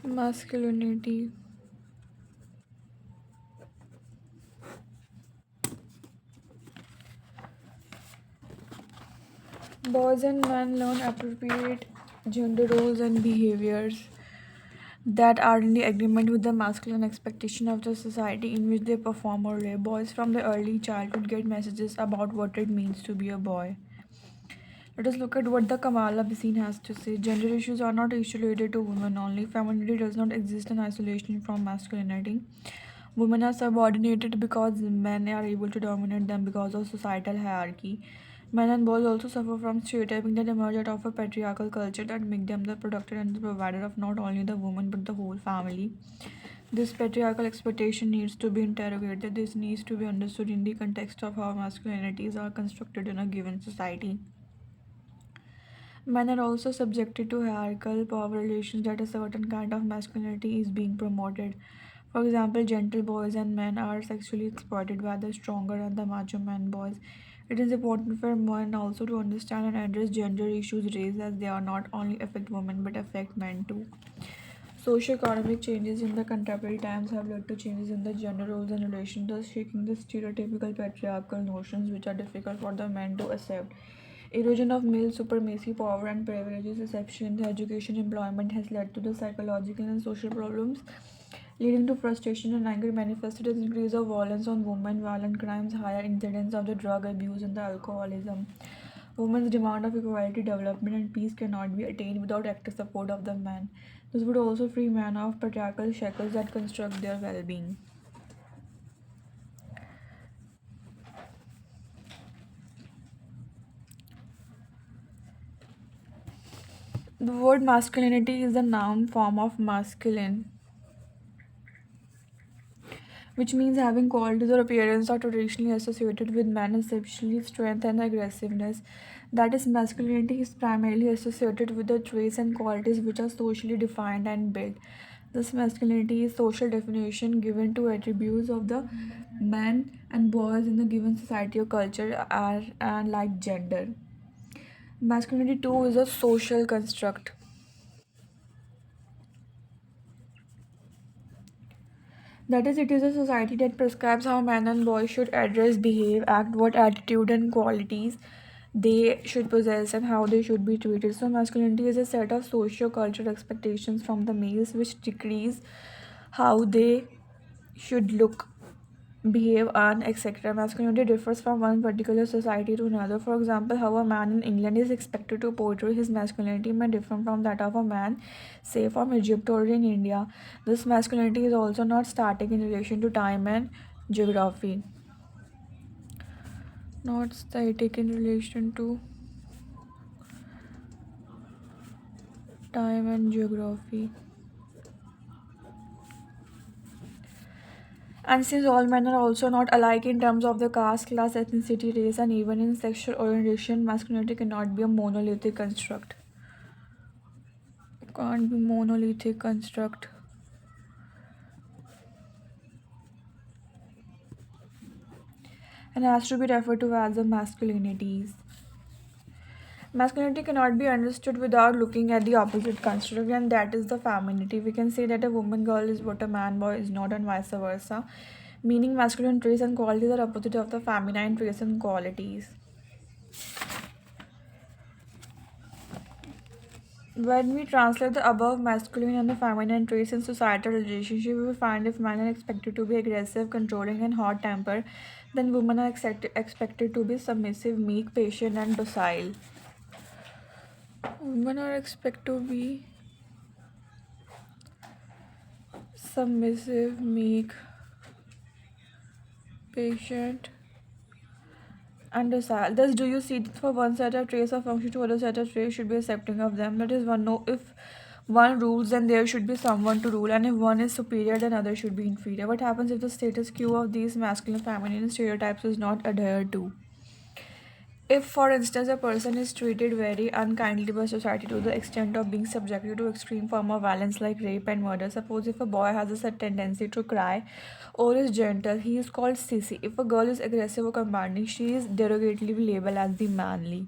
Masculinity. Boys and men learn appropriate gender roles and behaviors that are in the agreement with the masculine expectation of the society in which they perform or live. Boys from the early childhood get messages about what it means to be a boy. Let us look at what the Kamala Basin has to say. Gender issues are not isolated to women only. Femininity does not exist in isolation from masculinity. Women are subordinated because men are able to dominate them because of societal hierarchy. Men and boys also suffer from stereotyping that emerge out of a patriarchal culture that make them the protector and the provider of not only the woman but the whole family. This patriarchal expectation needs to be interrogated. This needs to be understood in the context of how masculinities are constructed in a given society. Men are also subjected to hierarchical power relations that a certain kind of masculinity is being promoted. For example, gentle boys and men are sexually exploited by the stronger and the macho man boys. It is important for men also to understand and address gender issues raised as they are not only affect women but affect men too. Socio-economic changes in the contemporary times have led to changes in the gender roles and relations, thus shaking the stereotypical patriarchal notions which are difficult for the men to accept. Erosion of male supremacy, power, and privileges, exception in the education employment has led to the psychological and social problems, leading to frustration and anger manifested as increase of violence on women, violent crimes, higher incidence of the drug abuse and the alcoholism. Women's demand of equality, development, and peace cannot be attained without active support of the men. This would also free men of patriarchal shackles that construct their well being. The word masculinity is the noun form of masculine, which means having qualities or appearance are traditionally associated with men, especially strength and aggressiveness. That is, masculinity is primarily associated with the traits and qualities which are socially defined and built. This masculinity is social definition given to attributes of the men and boys in the given society or culture are and like gender. Masculinity too is a social construct. That is, it is a society that prescribes how men and boys should address, behave, act, what attitude and qualities they should possess, and how they should be treated. So, masculinity is a set of socio cultural expectations from the males which decrees how they should look, behave, earn, etc. Masculinity differs from one particular society to another. For example, how a man in England is expected to portray his masculinity may differ from that of a man, say, from Egypt or in India. This masculinity is also not static in relation to time and geography. Not static in relation to time and geography. And since all men are also not alike in terms of the caste, class, ethnicity, race, and even in sexual orientation, masculinity cannot be a monolithic construct. Can't be monolithic construct. And has to be referred to as the masculinities. Masculinity cannot be understood without looking at the opposite construct, and that is the femininity. We can say that a woman girl is what a man boy is not, and vice versa. Meaning, masculine traits and qualities are opposite of the feminine traits and qualities. When we translate the above masculine and the feminine traits in societal relationship, we find if men are expected to be aggressive, controlling, and hot tempered, then women are expected to be submissive, meek, patient, and docile. Women are expected to be submissive, meek, patient, and docile. Thus, do you see that for one set of traits or function to other set of traits should be accepting of them? That is, one no if one rules, then there should be someone to rule, and if one is superior, then other should be inferior. What happens if the status quo of these masculine feminine stereotypes is not adhered to? If, for instance, a person is treated very unkindly by society to the extent of being subjected to extreme form of violence like rape and murder, suppose if a boy has a certain tendency to cry or is gentle, he is called sissy. If a girl is aggressive or commanding, she is derogatively labeled as the manly.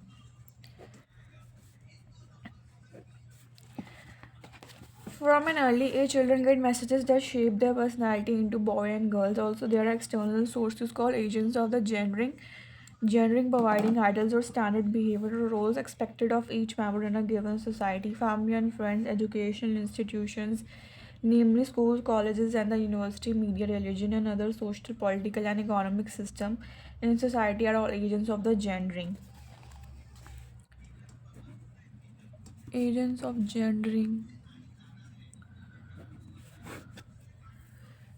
From an early age, children get messages that shape their personality into boy and girls. Also, there are external sources called agents of the gendering providing ideals or standard behavioral roles expected of each member in a given society. Family and friends, educational institutions, namely schools, colleges, and the university, media, religion, and other social, political, and economic system in society are all agents of the gendering. Agents of gendering.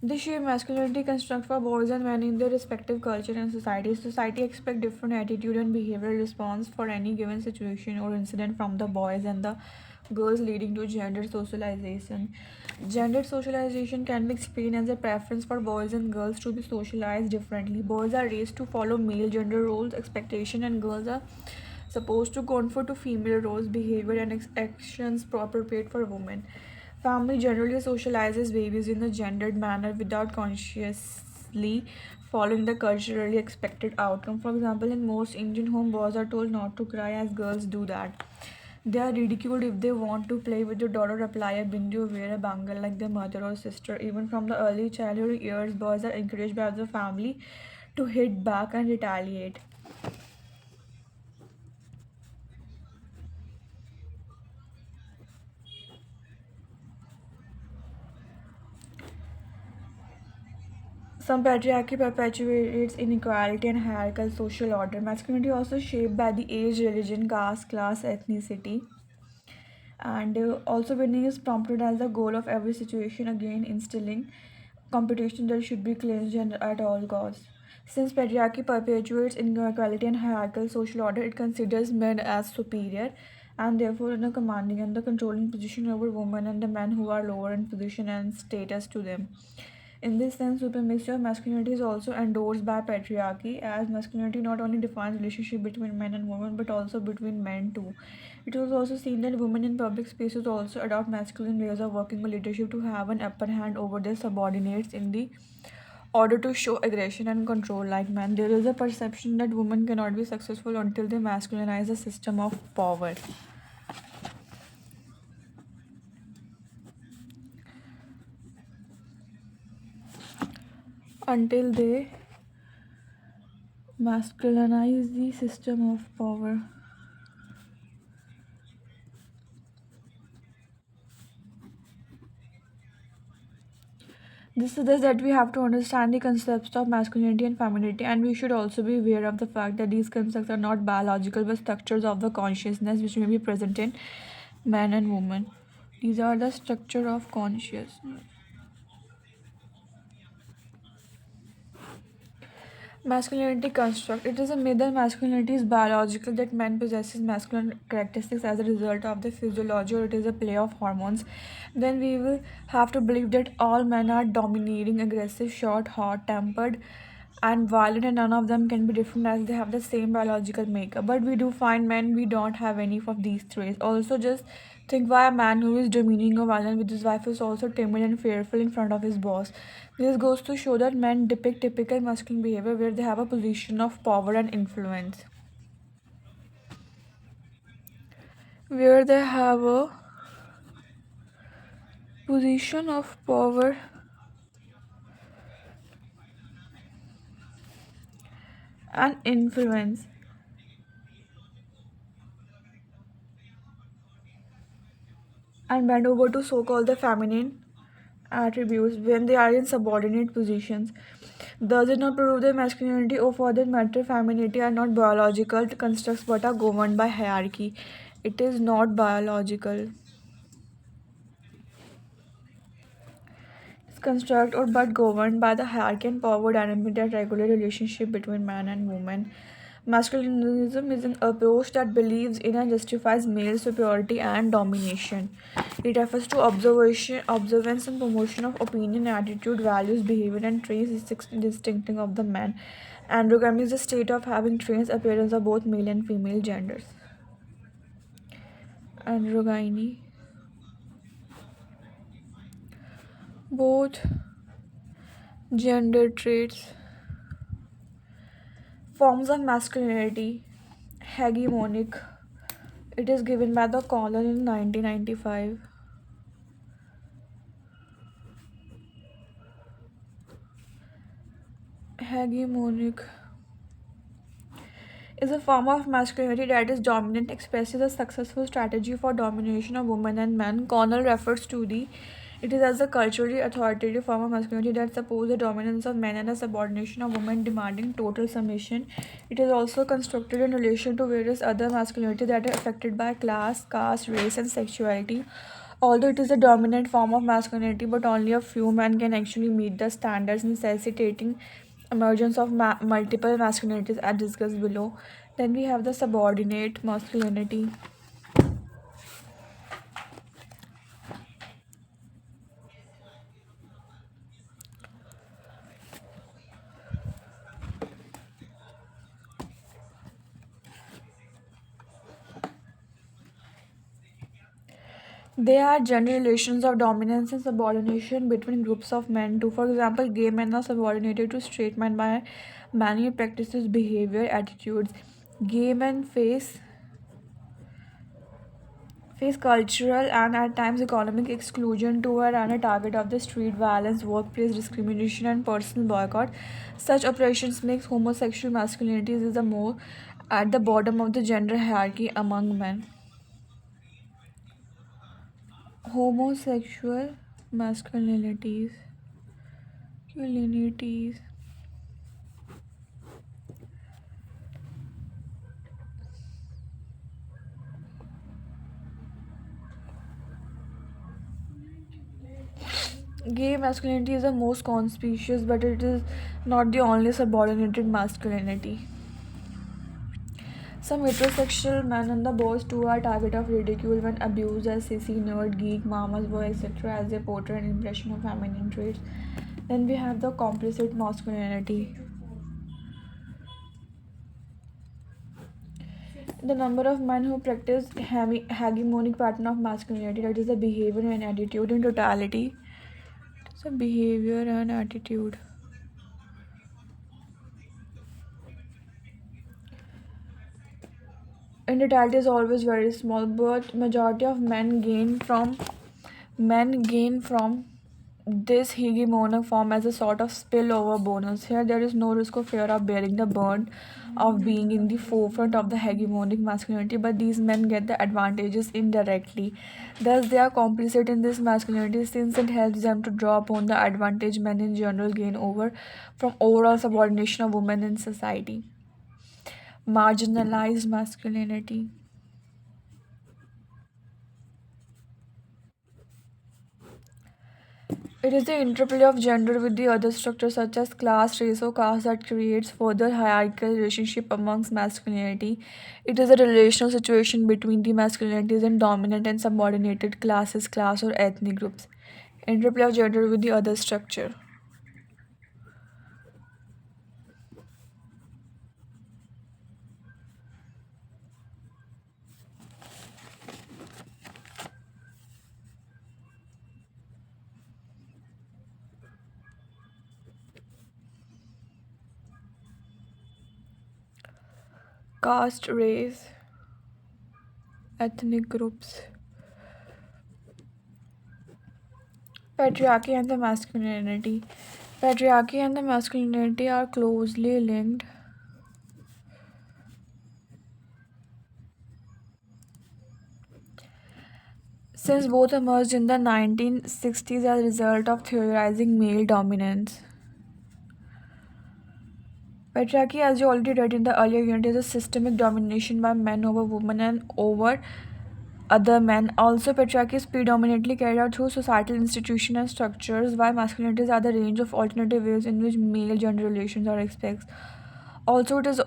They shape masculinity construct for boys and men in their respective culture and society. Society expect different attitude and behavioral response for any given situation or incident from the boys and the girls, leading to gender socialization. Gender socialization can be explained as a preference for boys and girls to be socialized differently. Boys are raised to follow male gender roles, expectation, and girls are supposed to conform to female roles, behavior, and actions appropriate for women. Family generally socializes babies in a gendered manner without consciously following the culturally expected outcome. For example, in most Indian home, boys are told not to cry as girls do that. They are ridiculed if they want to play with your daughter, apply a bindi or wear a bangle like their mother or sister. Even from the early childhood years, boys are encouraged by the family to hit back and retaliate. Some patriarchy perpetuates inequality and hierarchical social order. Masculinity also shaped by the age, religion, caste, class, ethnicity. And also winning is prompted as the goal of every situation, again instilling competition that should be cleansed and at all costs. Since patriarchy perpetuates inequality and hierarchical social order, it considers men as superior and therefore in a commanding and the controlling position over women and the men who are lower in position and status to them. In this sense, supremacy of masculinity is also endorsed by patriarchy, as masculinity not only defines relationship between men and women but also between men too. It was also seen that women in public spaces also adopt masculine ways of working or leadership to have an upper hand over their subordinates in the order to show aggression and control like men. There is a perception that women cannot be successful until they masculinize the system of power. Until they masculinize the system of power. This suggests that we have to understand the concepts of masculinity and femininity, and we should also be aware of the fact that these concepts are not biological but structures of the consciousness which may be present in man and woman. These are the structure of consciousness. Masculinity construct. It is a myth that masculinity is biological, that man possesses masculine characteristics as a result of the physiology or it is a play of hormones. Then we will have to believe that all men are dominating, aggressive, short, hot tempered, and violent, and none of them can be different as they have the same biological makeup. But we do find men we don't have any of these traits. Also, just think why a man who is demeaning or violent with his wife is also timid and fearful in front of his boss. This goes to show that men depict typical masculine behavior where they have a position of power and influence. Where they have a position of power and influence and bend over to so called the feminine attributes when they are in subordinate positions. Does it not prove that masculinity or for that matter femininity are not biological constructs but are governed by hierarchy? It is not biological construct or but governed by the hierarchy and power dynamic that regulate relationship between man and woman. Masculinism is an approach that believes in and justifies male superiority and domination. It refers to observance and promotion of opinion, attitude, values, behavior, and traits distinctive of the man. Androgamy is the state of having traits appearance of both male and female genders. Androgyny, both gender traits. Forms of masculinity, hegemonic. It is given by the Collar in 1995. Hegemonic is a form of masculinity that is dominant, expresses a successful strategy for domination of women and men. Connell refers to the it is as a culturally authoritative form of masculinity that supposes the dominance of men and the subordination of women demanding total submission. It is also constructed in relation to various other masculinities that are affected by class, caste, race, and sexuality. Although it is a dominant form of masculinity, but only a few men can actually meet the standards, necessitating emergence of multiple masculinities as discussed below. Then we have the subordinate masculinity. They are general relations of dominance and subordination between groups of men too. For example, gay men are subordinated to straight men by many practices, behavior, attitudes. Gay men face cultural and at times economic exclusion too and a target of the street violence, workplace discrimination, and personal boycott. Such operations makes homosexual masculinities is the more at the bottom of the gender hierarchy among men. Homosexual masculinities. Masculinities. Gay masculinity is the most conspicuous, but it is not the only subordinated masculinity. Some heterosexual men and the boys too are target of ridicule when abused as sissy, nerd, geek, mama's boy, etc. as they portray an impression of feminine traits. Then we have the complicit masculinity. The number of men who practice hegemonic pattern of masculinity, that is the behavior and attitude in totality. So behavior and attitude. In totality is always very small, but majority of men gain from this hegemonic form as a sort of spillover bonus. Here there is no risk of fear of bearing the burden of being in the forefront of the hegemonic masculinity, but these men get the advantages indirectly. Thus they are complicit in this masculinity since it helps them to draw upon the advantage men in general gain over from overall subordination of women in society. Marginalized masculinity. It is the interplay of gender with the other structures such as class, race, or caste that creates further hierarchical relationship amongst masculinity. It is a relational situation between the masculinities and dominant and subordinated classes, class, or ethnic groups. Interplay of gender with the other structure. Caste, race, ethnic groups. Patriarchy and the masculinity. Patriarchy and the masculinity are closely linked. Since both emerged in the 1960s as a result of theorizing male dominance. Patriarchy, as you already read in the earlier unit, is a systemic domination by men over women and over other men. Also, patriarchy is predominantly carried out through societal institutions and structures, while masculinities are the range of alternative ways in which male gender relations are expressed. Also, it is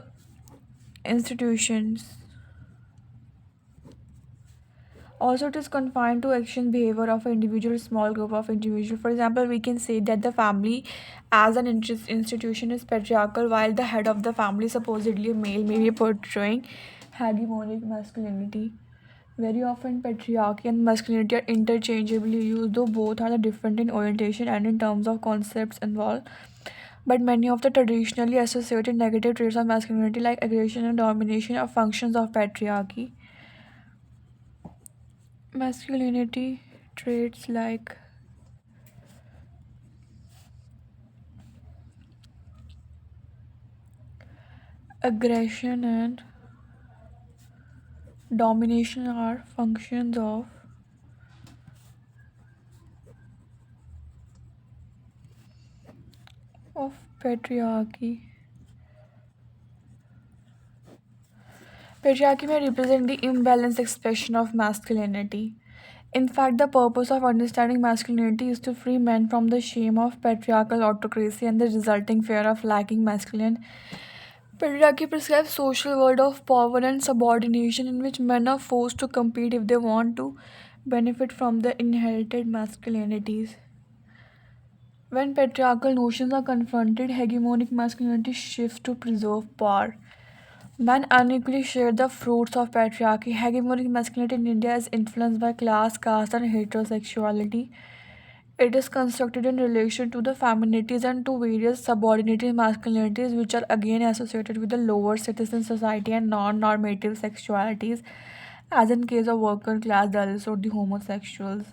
institutions. Also, it is confined to action behavior of an individual, small group of individuals. For example, we can say that the family as an institution is patriarchal, while the head of the family, supposedly a male, may be portraying hegemonic masculinity. Very often, patriarchy and masculinity are interchangeably used, though both are different in orientation and in terms of concepts involved. But many of the traditionally associated negative traits of masculinity, like aggression and domination, are functions of patriarchy. Masculinity traits Aggression and domination are functions of patriarchy. Patriarchy may represent the imbalanced expression of masculinity. In fact, the purpose of understanding masculinity is to free men from the shame of patriarchal autocracy and the resulting fear of lacking masculine. Patriarchy prescribes social world of power and subordination in which men are forced to compete if they want to benefit from the inherited masculinities. When patriarchal notions are confronted, hegemonic masculinity shifts to preserve power. Men unequally share the fruits of patriarchy. Hegemonic masculinity in India is influenced by class, caste, and heterosexuality. It is constructed in relation to the feminities and to various subordinated masculinities, which are again associated with the lower citizen society and non normative sexualities, as in case of worker class, Dalits, or the homosexuals.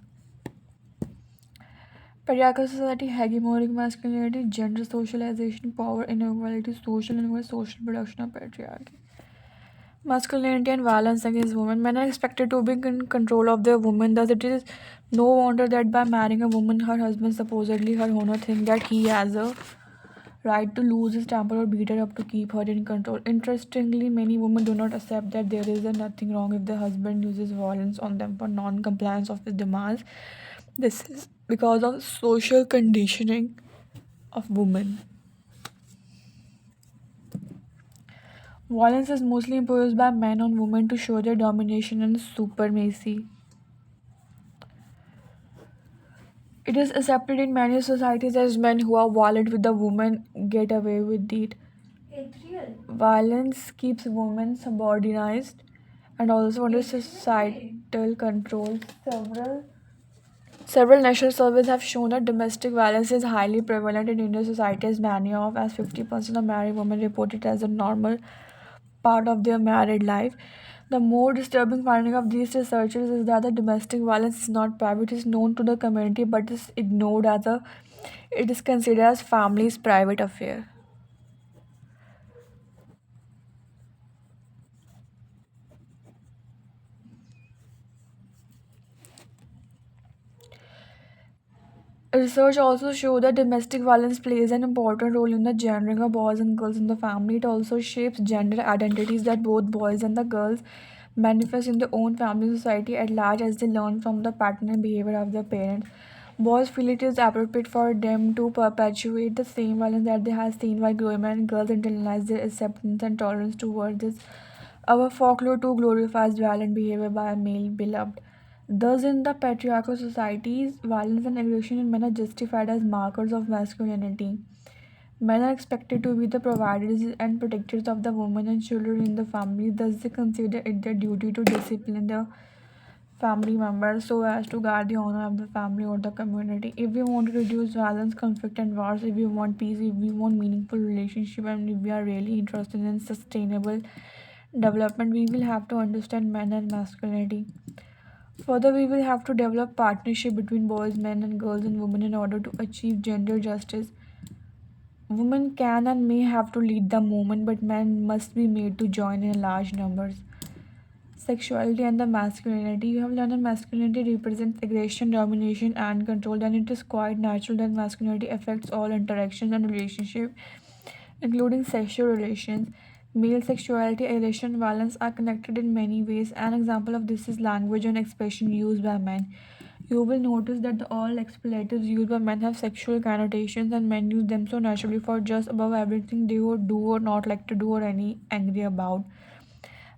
Patriarchal society, hegemonic masculinity, gender socialization, power inequality, social inequality, social production of patriarchy. Masculinity and violence against women. Men are expected to be in control of their women. Thus, it is no wonder that by marrying a woman, her husband, supposedly her owner, think that he has a right to lose his temper or beat her up to keep her in control. Interestingly, many women do not accept that there is nothing wrong if their husband uses violence on them for non-compliance of his demands. This is because of social conditioning of women. Violence is mostly imposed by men on women to show their domination and supremacy. It is accepted in many societies as men who are violent with the woman get away with it. Violence keeps women subordinated and also under societal control. Several national surveys have shown that domestic violence is highly prevalent in Indian society as many of as 50% of married women report it as a normal part of their married life. The more disturbing finding of these researchers is that the domestic violence is not private, it is known to the community but is ignored as a it is considered as family's private affair. Research also shows that domestic violence plays an important role in the gendering of boys and girls in the family. It also shapes gender identities that both boys and the girls manifest in their own family and society at large as they learn from the pattern and behavior of their parents. Boys feel it is appropriate for them to perpetuate the same violence that they have seen while growing up, and girls internalize their acceptance and tolerance towards this. Our folklore too glorifies violent behavior by a male beloved. Thus, in the patriarchal societies, violence and aggression in men are justified as markers of masculinity. Men are expected to be the providers and protectors of the women and children in the family, thus, they consider it their duty to discipline their family members so as to guard the honor of the family or the community. If we want to reduce violence, conflict, and wars, if we want peace, if we want meaningful relationship, and if we are really interested in sustainable development, we will have to understand men and masculinity. Further, we will have to develop partnership between boys, men, and girls and women in order to achieve gender justice. Women can and may have to lead the movement, but men must be made to join in large numbers. Sexuality and the masculinity. You have learned that masculinity represents aggression, domination, and control. Then it is quite natural that masculinity affects all interactions and relationships, including sexual relations. Male sexuality, aggression, and violence are connected in many ways. An example of this is language and expression used by men. You will notice that all expletives used by men have sexual connotations, and men use them so naturally for just about everything they would do or not like to do or any angry about.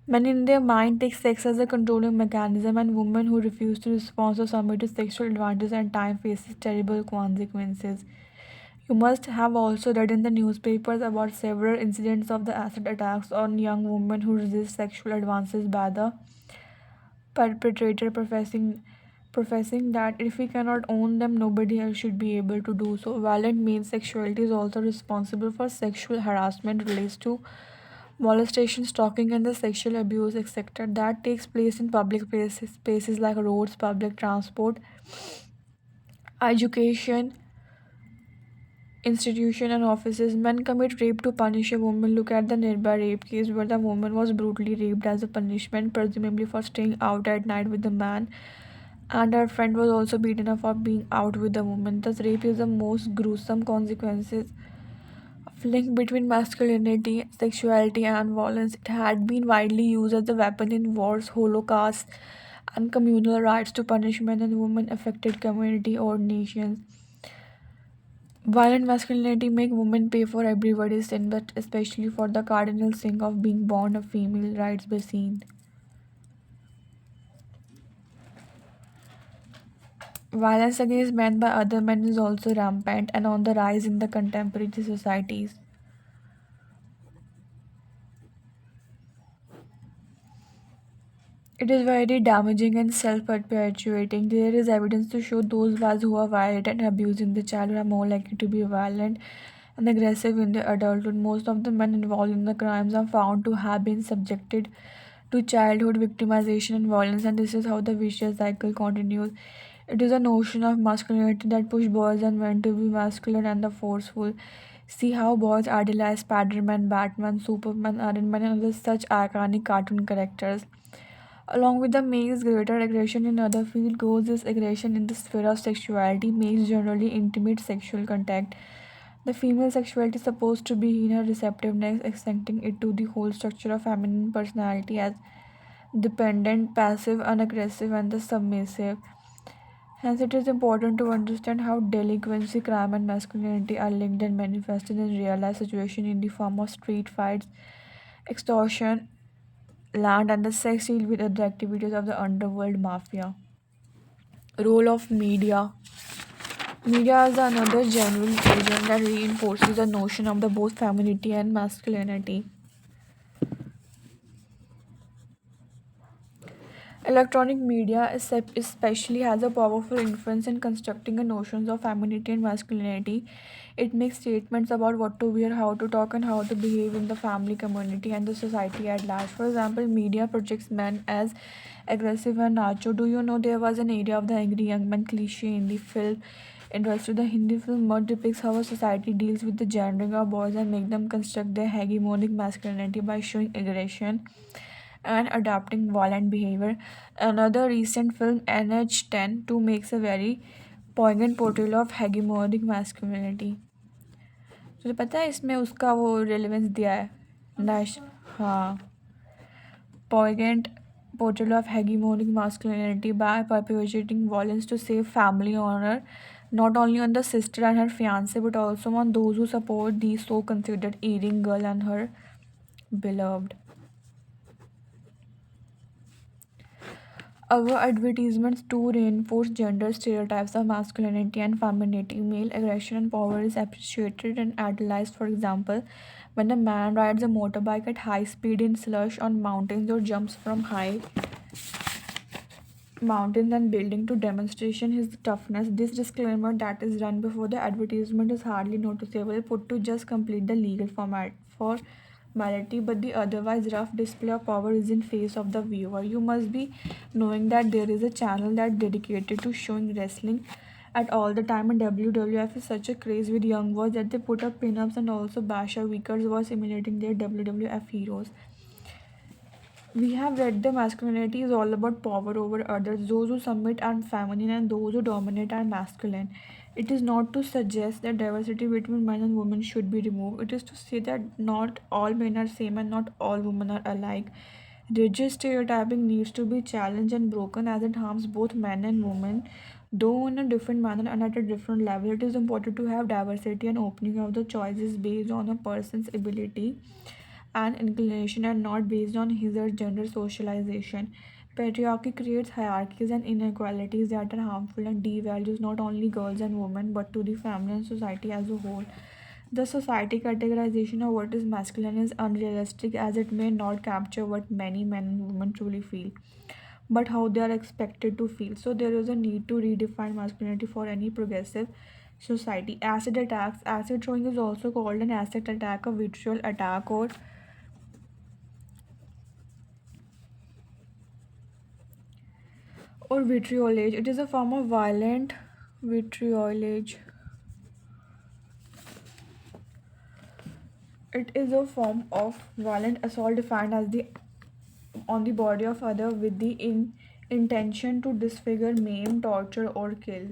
Men in their mind take sex as a controlling mechanism, and women who refuse to respond or submit to sexual advantage and time faces terrible consequences. You must have also read in the newspapers about several incidents of the acid attacks on young women who resist sexual advances by the perpetrator professing that if we cannot own them, nobody else should be able to do so. Violent male sexuality is also responsible for sexual harassment relates to molestation, stalking, and the sexual abuse, etc., that takes place in public spaces like roads, public transport, education, institution and offices. Men commit rape to punish a woman. Look at the nearby rape case where the woman was brutally raped as a punishment, presumably for staying out at night with the man. And her friend was also beaten up for being out with the woman. Thus, rape is the most gruesome consequences of link between masculinity, sexuality, and violence. It had been widely used as a weapon in wars, holocausts, and communal riots to punish men and women affected community or nations. Violent masculinity make women pay for everybody's sin, but especially for the cardinal sin of being born a female, writes Basine. Violence against men by other men is also rampant and on the rise in the contemporary societies. It is very damaging and self perpetuating. There is evidence to show those wives who are violent and abusing the child are more likely to be violent and aggressive in their adulthood. Most of the men involved in the crimes are found to have been subjected to childhood victimization and violence, and this is how the vicious cycle continues. It is a notion of masculinity that pushes boys and men to be masculine and the forceful. See how boys idolize Spider-Man, Batman, Superman, Iron Man, and other such iconic cartoon characters. Along with the male's greater aggression in other fields goes this aggression in the sphere of sexuality. Males generally intimate sexual contact. The female sexuality is supposed to be in her receptiveness, extending it to the whole structure of feminine personality as dependent, passive, unaggressive, and the submissive. Hence, it is important to understand how delinquency, crime, and masculinity are linked and manifested in real life situations in the form of street fights, extortion, land, and the sex deal with other activities of the underworld mafia. Role of media. Media is another genuine agent that reinforces the notion of the both femininity and masculinity. Electronic media especially has a powerful influence in constructing a notions of femininity and masculinity. It makes statements about what to wear, how to talk, and how to behave in the family, community, and the society at large. For example, media projects men as aggressive and macho. Do you know there was an area of the angry young man cliche in the film industry? The Hindi film Mud depicts how a society deals with the gendering of boys and make them construct their hegemonic masculinity by showing aggression and adapting violent behavior. Another recent film, NH10, 2 makes a very poignant portrayal of hegemonic masculinity. तुझे पता है इसमें उसका वो relevance दिया है Nash हाँ poignant portrayal of hegemonic masculinity by perpetuating violence to save family honor, not only on the sister and her fiance, but also on those who support the so considered erring girl and her beloved. Our advertisements too reinforce gender stereotypes of masculinity and femininity. Male aggression and power is appreciated and idolized. For example, when a man rides a motorbike at high speed in slush on mountains or jumps from high mountains and building to demonstration his toughness. This disclaimer that is run before the advertisement is hardly noticeable, put to just complete the legal formality, but the otherwise rough display of power is in face of the viewer. You must be knowing that there is a channel that dedicated to showing wrestling at all the time, and WWF is such a craze with young boys that they put up pin-ups and also bash our weaker boys simulating their WWF heroes. We have read the masculinity is all about power over others. Those who submit are feminine and those who dominate are masculine. It is not to suggest that diversity between men and women should be removed. It is to say that not all men are same and not all women are alike. Rigid stereotyping needs to be challenged and broken as it harms both men and women, though in a different manner and at a different level. It is important to have diversity and opening of the choices based on a person's ability and inclination and not based on his or gender socialization. Patriarchy creates hierarchies and inequalities that are harmful and devalues not only girls and women but to the family and society as a whole. The society categorization of what is masculine is unrealistic as it may not capture what many men and women truly feel, but how they are expected to feel. So, there is a need to redefine masculinity for any progressive society. Acid attacks. Acid throwing is also called an acid attack, a vitriol attack, or vitriolage. It is a form of violent vitriolage. It is a form of violent assault defined as the on the body of other with the intention to disfigure, maim, torture, or kill.